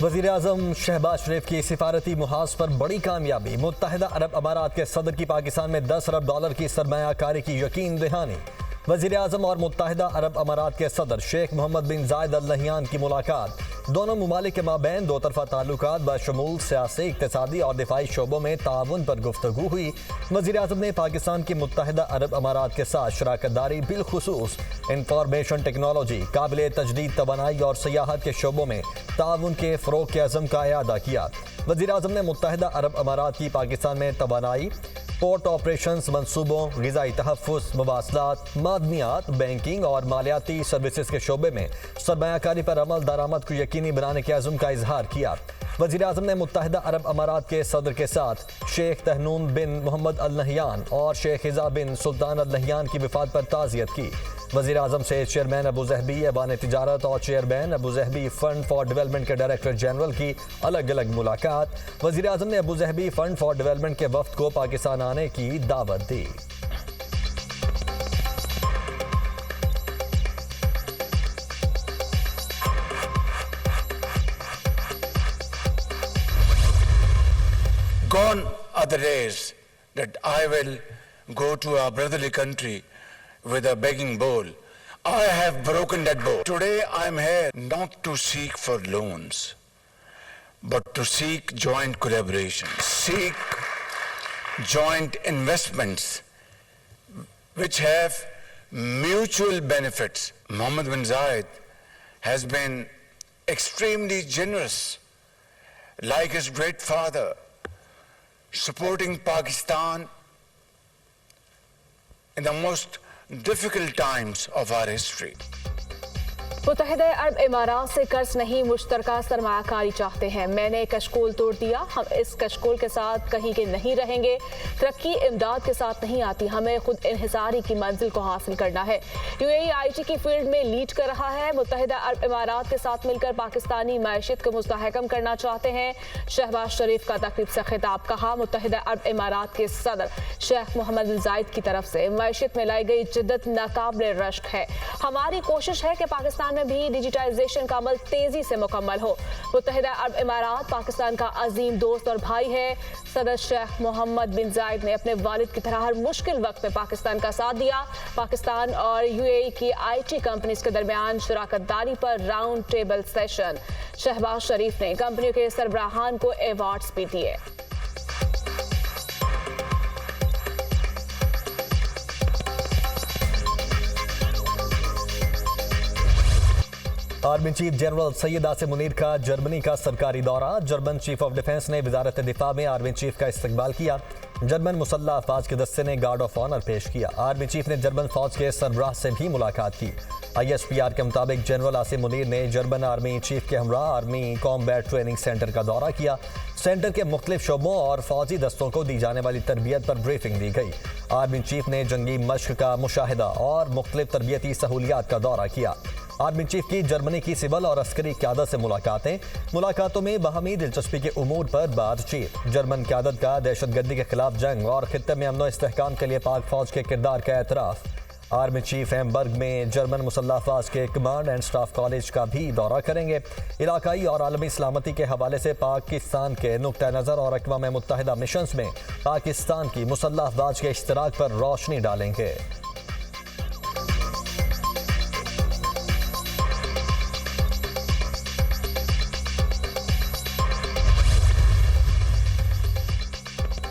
वज़ीर-ए-आज़म शहबाज शरीफ की सिफारती मुहाज पर बड़ी कामयाबी। मुत्तहिदा अरब अमारात के सदर की पाकिस्तान में $10 अरब की सरमायाकारी की यकीन दहानी। वज़ीर-ए-आज़म और मुत्तहिदा अरब अमारात के सदर शेख मोहम्मद बिन जायद अल नहयान की मुलाकात। दोनों ममालिक के माबैन दो तरफा ताल्लुकात बशमूल सियासी, इक़्तिसादी और दिफाई शोबों में ताउन पर गुफ्तगू हुई। वज़ीर-ए-आज़म ने पाकिस्तान की मुत्तहिदा अरब अमारात के साथ शराकत दारी बिलखुसूस इंफॉर्मेशन टेक्नोलॉजी, काबिल तजदीद तवानाई और सियाहत के शोबों में ताउन के फ़रोग़ के अज़म का इयादा किया। वज़ीर-ए-आज़म ने मुत्तहिदा अरब अमारात की पाकिस्तान में तवानाई, पोर्ट ऑपरेशंस मंसूबों, ग़िज़ाई तहफ़्फ़ुज़, मवासलात, मादनियात, बैंकिंग और मालियाती सर्विसेज के शोबे में सरमायाकारी पर अमल दरामद को यकीनी बनाने के अज़्म का इजहार किया। वज़ीर-ए-आज़म ने मुत्तहिदा अरब अमारात के सदर के साथ शेख तहनून बिन मोहम्मद अल नहयान और शेख हिज़ा बिन सुल्तान अल नहयान की वफ़ात पर ताज़ियत की। वज़ीर-ए-आज़म से चेयरमैन अबू ज़हबी ऐवान तिजारत और chairman Abu Dhabi fund for development के डायरेक्टर जनरल की अलग अलग मुलाकात। वज़ीर-ए-आज़म ने Abu Dhabi fund for development के वफ़द को पाकिस्तान आने की दावत दी। Gone are the days that I will go to a brotherly country with a begging bowl. I have broken that bowl. Today I am here not to seek for loans, but to seek joint collaboration, seek joint investments which have mutual benefits. Mohammed bin Zayed has been extremely generous, like his great father, supporting Pakistan in the most difficult times of our history. मुत्तहिदा अरब इमारात से कर्ज नहीं, मुश्तरका सरमायाकारी चाहते हैं। मैंने कशकोल तोड़ दिया, हम इस कशकोल के साथ कहीं के नहीं रहेंगे। तरक्की इमदाद के साथ नहीं आती, हमें खुद इन्हिसारी की मंजिल को हासिल करना है। यूएई आईटी की फील्ड में लीड कर रहा है। मुत्तहिदा अरब इमारात के साथ मिलकर पाकिस्तानी मैशियत को मुस्तहकम करना चाहते हैं। शहबाज शरीफ का तकरीब से खिताब। कहा, मुत्तहिदा अरब इमारात के सदर शेख मोहम्मद बिन जायद की तरफ से मैशियत में लाई गई जिद्दत नाकाबिल रश्क है। हमारी कोशिश है कि पाकिस्तान में भी डिजिटाइजेशन का अमल तेजी से मुकम्मल हो। मुत्तहिदा अरब इमारात पाकिस्तान का अजीम दोस्त और भाई है। सदर शेख मोहम्मद बिन जायद ने अपने वालिद की तरह हर मुश्किल वक्त में पाकिस्तान का साथ दिया। पाकिस्तान और यूएई की आईटी कंपनीज के दरमियान शराकत दारी पर राउंड टेबल सेशन। शहबाज शरीफ ने कंपनियों के सरबराहान को अवार्ड्स भी दिए। Army chief general Syed Asim Munir का जर्मनी का सरकारी दौरा। जर्मन चीफ ऑफ डिफेंस ने वजारत दिफा में आर्मी चीफ का इस्तकबाल किया। जर्मन मुसल्लह अफवाज के दस्ते ने गार्ड ऑफ ऑनर पेश किया। आर्मी चीफ ने जर्मन फौज के सरबराह से भी मुलाकात की। ISPR के मुताबिक जनरल आसिम मुनीर ने जर्मन आर्मी चीफ के हमरा आर्मी कॉम्बैट ट्रेनिंग सेंटर का दौरा किया। सेंटर के मुख्तलिफ शोबों और फौजी दस्तों को दी जाने वाली तरबियत पर ब्रीफिंग दी गई। आर्मी चीफ ने जंगी मश्क का मुशाहिदा और मुख्तलिफ तरबियती सहूलियात का दौरा किया। आर्मी चीफ की जर्मनी की सिविल और अस्करी क़यादत से मुलाकातों में बाहमी दिलचस्पी के उमूर पर बातचीत। जर्मन क़यादत का दहशतगर्दी के खिलाफ जंग और खित्ते में अमन इस्तेहकाम के लिए पाक फौज के किरदार का एतराफ़। आर्मी चीफ हैम्बर्ग में जर्मन मुसल्लह अफवाज के कमांड एंड स्टाफ कॉलेज का भी दौरा करेंगे। इलाकाई और आलमी सलामती के हवाले से पाकिस्तान के नुक्ता नज़र और अक़वाम मुत्तहिदा मिशंस में पाकिस्तान की मुसल्लह अफवाज के इश्तिराक पर रोशनी डालेंगे।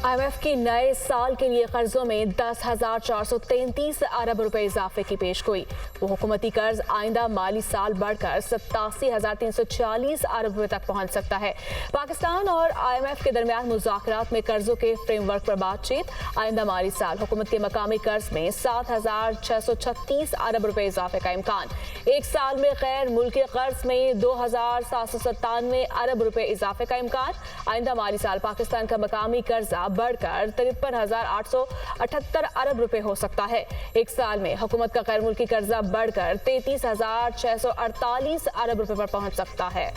IMF की नए साल के लिए कर्जों में 10,433 अरब रुपए इजाफे की पेशगोई। वो हुकूमती कर्ज आइंदा माली साल बढ़कर 87,340 अरब रुपए तक पहुंच सकता है। पाकिस्तान और IMF के दरमियान मुज़ाकरात में कर्जों के फ्रेमवर्क पर बातचीत। आइंदा माली साल हुकूमत के मकामी कर्ज में 7,636 अरब रुपए इजाफे का इम्कान। एक साल में गैर मुल्की कर्ज में 2,797 अरब रुपए इजाफे का इम्कान। आइंदा माली साल पाकिस्तान का मकामी कर्जा बढ़कर 53,878 अरब रुपए हो सकता है। एक साल में हुकूमत का गैर मुल्की कर्जा बढ़कर 33,648 अरब रुपए पर पहुंच सकता है।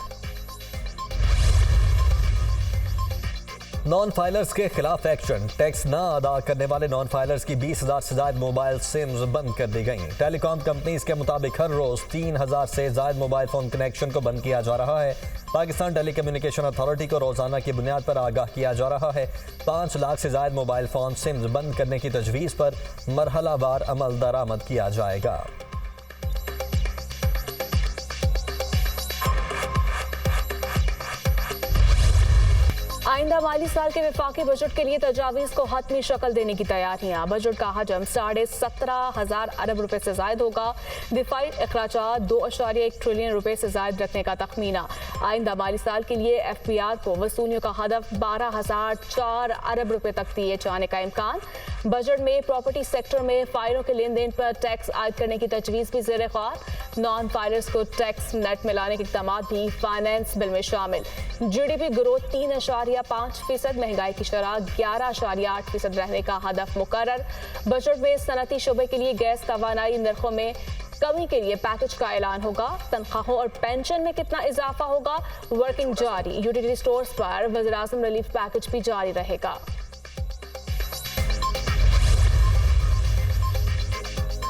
नॉन फाइलर्स के खिलाफ एक्शन। टैक्स ना अदा करने वाले नॉन फाइलर्स की 20,000 से ज्यादा मोबाइल सिम्स बंद कर दी गई। टेलीकॉम कंपनीज के मुताबिक हर रोज 3,000 से ज्यादा मोबाइल फोन कनेक्शन को बंद किया जा रहा है। पाकिस्तान टेलीकम्युनिकेशन अथॉरिटी को रोजाना की बुनियाद पर आगाह किया जा रहा है। 5 लाख से ज्यादा मोबाइल फोन सिम्स बंद करने की तजवीज पर मरहलावार अमल दरामद किया जाएगा। आइंदा माली साल के वफाकी बजट के लिए तजावीज़ को हतमी शक्ल देने की तैयारियां। बजट का हजम 17,500 अरब रुपए से जायद होगा। दिफाई अखराजात 2.1 ट्रिलियन रुपए से जायद रखने का तखमीना। आइंदा माली साल के लिए FPR को वसूलियों का हदफ 12,004 अरब रुपए तक दिए जाने का इम्कान। बजट में प्रॉपर्टी सेक्टर में फायरों के लेन देन पर टैक्स आयद करने की तजवीज़ भी ज़ेर ख्वार। नॉन फायरर्स को टैक्स नेट में लाने के इक़दाम भी फाइनेंस बिल में शामिल। GDP ग्रोथ 3.5%, महंगाई की शरह 11.8% रहने का हदफ मुकर्रर। बजट में सनती शोबे के लिए गैस तवानाई नरखों में कमी के लिए पैकेज का ऐलान होगा। तनख्वाहों और पेंशन में कितना इजाफा होगा, वर्किंग जारी। यूटिलिटी स्टोर्स पर वज़ीर-ए-आज़म रिलीफ पैकेज भी जारी रहेगा।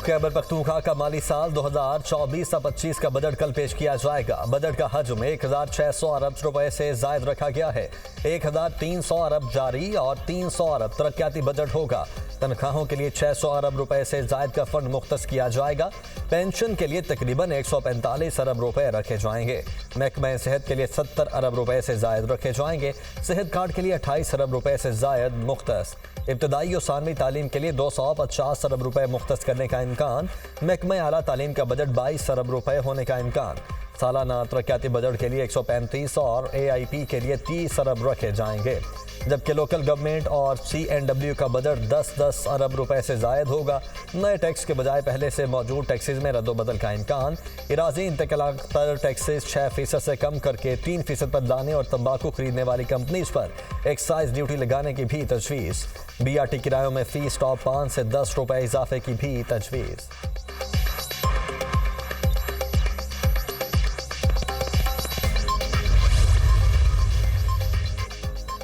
खैबर पख्तूनख्वा का माली साल 2024-25 का बजट कल पेश किया जाएगा। बजट का हजम 1,600 अरब रुपए से जायद रखा गया है। 1,300 अरब जारी और 300 अरब तरक्याती बजट होगा। तनख्वाहों के लिए 600 अरब रुपए से जायद का फंड मुख्तस किया जाएगा। पेंशन के लिए तकरीबन 145 अरब रुपए रखे जाएंगे। महकमा सेहत के लिए 70 अरब रुपए से जायद रखे जाएंगे। सेहत कार्ड के लिए 28 अरब रुपए से जायद मुख्तस। इब्तदाई और सानवी तालीम के लिए 250 अरब रुपए मुख्तस करने का इम्कान। महकमा आला तालीम का बजट 22 अरब रुपए होने का इम्कान। सालाना तरक्याती बजट के लिए 135 और AIP के लिए 30 अरब रखे जाएंगे। जबकि लोकल गवर्नमेंट और CNW का बजट 10-10 अरब रुपए से जायद होगा। नए टैक्स के बजाय पहले से मौजूद टैक्सेस में रद्दोबदल का इम्कान। इराजी इंतकालात पर टैक्सेस 6% से कम करके 3% पर दाने और तंबाकू खरीदने वाली कंपनीज पर एक्साइज ड्यूटी लगाने की भी तजवीज़। BRT किरायों में फी स्टॉप 5 से 10 रुपए इजाफे की भी तजवीज़।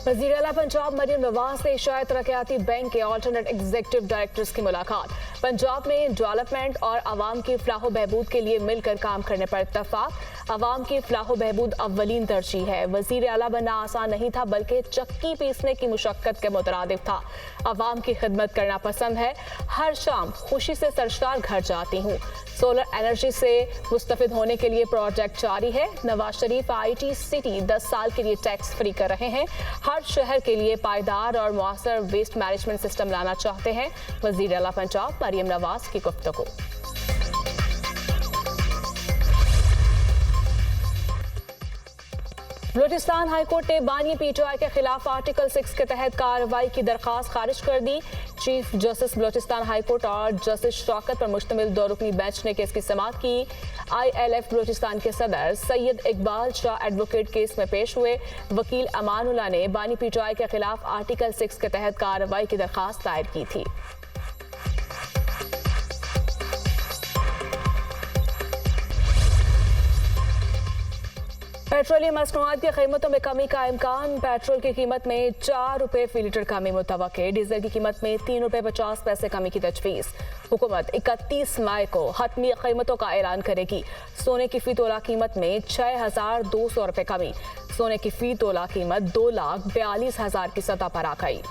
वज़ीर आला पंजाब मरियम नवाज से शायद तरक्याती बैंक के ऑल्टरनेट एग्जीक्यूटिव डायरेक्टर्स की मुलाकात। पंजाब में डेवलपमेंट और आवाम की फलाह बहबूद के लिए मिलकर काम करने पर इत्तफाक। आवाम की फलाह बहबूद अव्वलीन तरजीह है। वज़ीर आला बनना आसान नहीं था, बल्कि चक्की पीसने की मुशक्कत के मुतरादिफ था। आवाम की खिदमत करना पसंद है। हर शाम खुशी से सरशार घर जाती हूँ। सोलर एनर्जी से मुस्तफिद होने के लिए प्रोजेक्ट जारी है। नवाज शरीफ IT सिटी 10 साल के लिए टैक्स फ्री कर रहे हैं। हर शहर के लिए पायदार और मुअस्सर वेस्ट मैनेजमेंट सिस्टम लाना चाहते हैं। वज़ीर आला पंजाब मरियम नवाज की गुफ्तगू। बलूचिस्तान हाईकोर्ट ने बानी PTI के खिलाफ आर्टिकल 6 के तहत कार्रवाई की दरखास्त खारिज कर दी। चीफ जस्टिस बलूचिस्तान हाईकोर्ट और जस्टिस शौकत पर मुश्तमिल 2 रुकनी बेंच ने केस की समाअत की। ILF बलूचिस्तान के सदर सैयद इकबाल शाह एडवोकेट केस में पेश हुए। वकील अमानुल्लाह ने बानी PTI के खिलाफ आर्टिकल 6 के तहत कार्रवाई की दरखास्त दायर की थी। पेट्रोलियम मसनूआत की कीमतों में कमी का इम्कान। पेट्रोल की कीमत में 4 रुपये फी लीटर कमी मुतवक्के। डीजल की कीमत में 3 रुपये 50 पैसे कमी की तजवीज़। हुकूमत 31 मई को हतमी कीमतों का ऐलान करेगी। सोने की फी तोला कीमत में 6,200 रुपये कमी। सोने की फी तोला कीमत 2,42,000 की सतह पर आ गई।